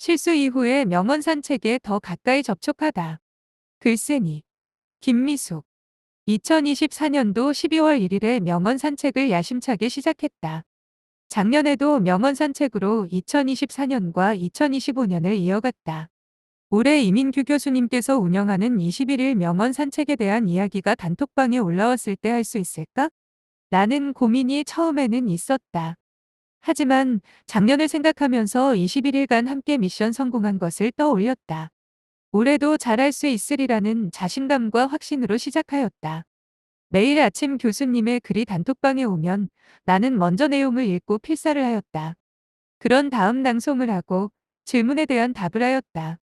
실수 이후에 명언 산책에 더 가까이 접촉하다. 글쓴이 김미숙 2024년도 12월 1일에 명언 산책을 야심차게 시작했다. 작년에도 명언 산책으로 2024년과 2025년을 이어갔다. 올해 이민규 교수님께서 운영하는 21일 명언 산책에 대한 이야기가 단톡방에 올라왔을 때 할 수 있을까? 라는 고민이 처음에는 있었다. 하지만 작년을 생각하면서 21일간 함께 미션 성공한 것을 떠올렸다. 올해도 잘할 수 있으리라는 자신감과 확신으로 시작하였다. 매일 아침 교수님의 글이 단톡방에 오면 나는 먼저 내용을 읽고 필사를 하였다. 그런 다음 낭송을 하고 질문에 대한 답을 하였다.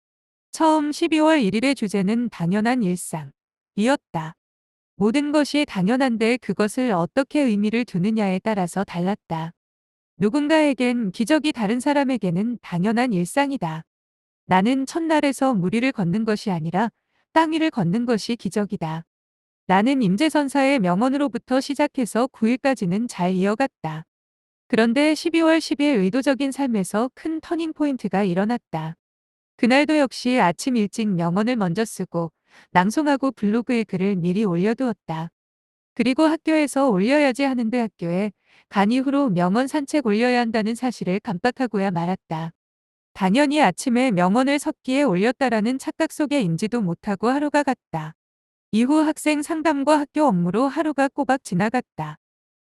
처음 12월 1일의 주제는 당연한 일상이었다. 모든 것이 당연한데 그것을 어떻게 의미를 두느냐에 따라서 달랐다. 누군가에겐 기적이 다른 사람에게는 당연한 일상이다. 나는 첫날에서 물 위를 걷는 것이 아니라 땅 위를 걷는 것이 기적이다. 나는 임재선사의 명언으로부터 시작해서 9일까지는 잘 이어갔다. 그런데 12월 10일 의도적인 삶에서 큰 터닝포인트가 일어났다. 그날도 역시 아침 일찍 명언을 먼저 쓰고 낭송하고 블로그에 글을 미리 올려두었다. 그리고 학교에서 올려야지 하는데 학교에 간 이후로 명언 산책 올려야 한다는 사실을 깜빡하고야 말았다. 당연히 아침에 명언을 섞기에 올렸다라는 착각 속에 인지도 못하고 하루가 갔다. 이후 학생 상담과 학교 업무로 하루가 꼬박 지나갔다.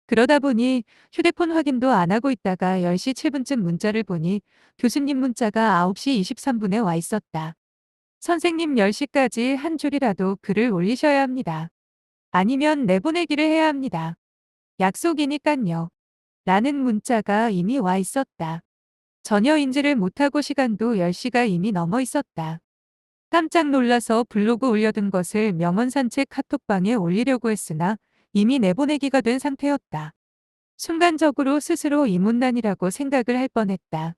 그러다 보니 휴대폰 확인도 안 하고 있다가 10시 7분쯤 문자를 보니 교수님 문자가 9시 23분에 와 있었다. 선생님 10시까지 한 줄이라도 글을 올리셔야 합니다. 아니면 내보내기를 해야 합니다. 약속이니깐요. 라는 문자가 이미 와 있었다. 전혀 인지를 못하고 시간도 10시가 이미 넘어 있었다. 깜짝 놀라서 블로그 올려둔 것을 명언 산책 카톡방에 올리려고 했으나 이미 내보내기가 된 상태였다. 순간적으로 스스로 이문난이라고 생각을 할 뻔했다.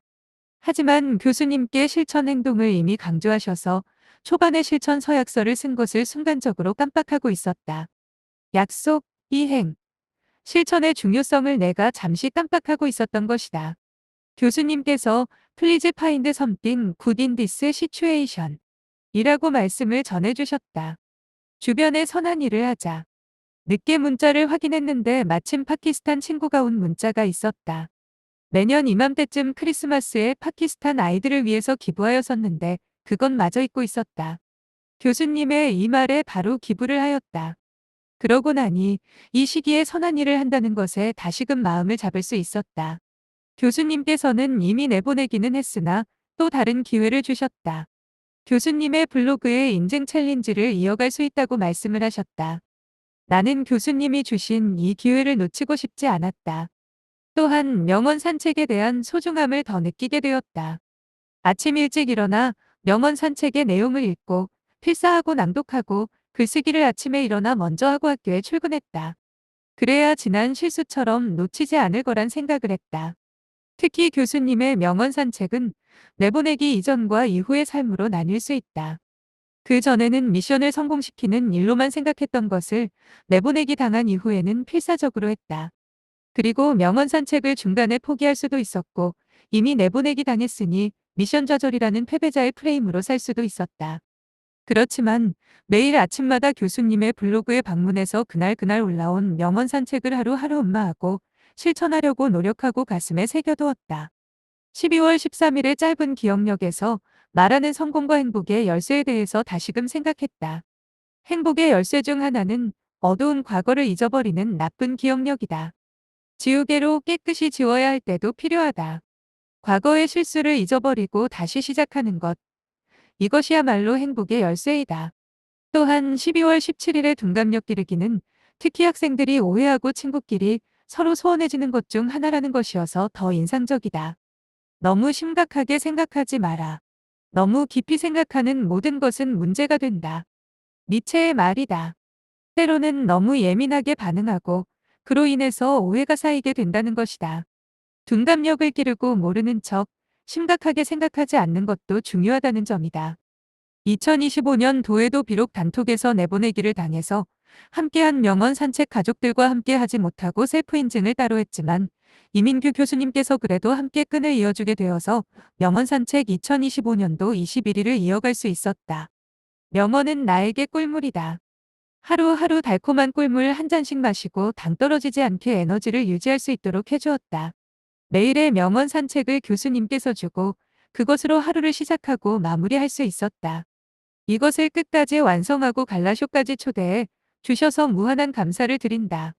하지만 교수님께 실천 행동을 이미 강조하셔서 초반에 실천 서약서를 쓴 것을 순간적으로 깜빡하고 있었다. 약속, 이행, 실천의 중요성을 내가 잠시 깜빡하고 있었던 것이다. 교수님께서 Please find something good in this situation 이라고 말씀을 전해주셨다. 주변에 선한 일을 하자. 늦게 문자를 확인했는데 마침 파키스탄 친구가 온 문자가 있었다. 매년 이맘때쯤 크리스마스에 파키스탄 아이들을 위해서 기부하였었는데 그건 마저 잊고 있었다. 교수님의 이 말에 바로 기부를 하였다. 그러고 나니 이 시기에 선한 일을 한다는 것에 다시금 마음을 잡을 수 있었다. 교수님께서는 이미 내보내기는 했으나 또 다른 기회를 주셨다. 교수님의 블로그에 인증 챌린지를 이어갈 수 있다고 말씀을 하셨다. 나는 교수님이 주신 이 기회를 놓치고 싶지 않았다. 또한 명언 산책에 대한 소중함을 더 느끼게 되었다. 아침 일찍 일어나 명언 산책의 내용을 읽고 필사하고 낭독하고 글쓰기를 아침에 일어나 먼저 하고 학교에 출근했다. 그래야 지난 실수처럼 놓치지 않을 거란 생각을 했다. 특히 교수님의 명언 산책은 내보내기 이전과 이후의 삶으로 나뉠 수 있다. 그 전에는 미션을 성공시키는 일로만 생각했던 것을 내보내기 당한 이후에는 필사적으로 했다. 그리고 명언 산책을 중간에 포기할 수도 있었고 이미 내보내기 당했으니 미션 좌절이라는 패배자의 프레임으로 살 수도 있었다. 그렇지만 매일 아침마다 교수님의 블로그에 방문해서 그날 올라온 명언 산책을 하루하루 음마하고 실천하려고 노력하고 가슴에 새겨두었다. 12월 13일의 짧은 기억력에서 말하는 성공과 행복의 열쇠에 대해서 다시금 생각했다. 행복의 열쇠 중 하나는 어두운 과거를 잊어버리는 나쁜 기억력이다. 지우개로 깨끗이 지워야 할 때도 필요하다. 과거의 실수를 잊어버리고 다시 시작하는 것. 이것이야말로 행복의 열쇠이다. 또한 12월 17일의 둔감력 기르기는 특히 학생들이 오해하고 친구끼리 서로 소원해지는 것 중 하나라는 것이어서 더 인상적이다. 너무 심각하게 생각하지 마라. 너무 깊이 생각하는 모든 것은 문제가 된다. 니체의 말이다. 때로는 너무 예민하게 반응하고 그로 인해서 오해가 쌓이게 된다는 것이다. 둔감력을 기르고 모르는 척 심각하게 생각하지 않는 것도 중요하다는 점이다. 2025년 도에도 비록 단톡에서 내보내기를 당해서 함께한 명언 산책 가족들과 함께 하지 못하고 셀프 인증을 따로 했지만 이민규 교수님께서 그래도 함께 끈을 이어주게 되어서 명언 산책 2025년도 21일을 이어갈 수 있었다. 명언은 나에게 꿀물이다. 하루하루 달콤한 꿀물 한 잔씩 마시고 당 떨어지지 않게 에너지를 유지할 수 있도록 해주었다. 매일의 명언 산책을 교수님께서 주고 그것으로 하루를 시작하고 마무리할 수 있었다. 이것을 끝까지 완성하고 갈라쇼까지 초대해 주셔서 무한한 감사를 드린다.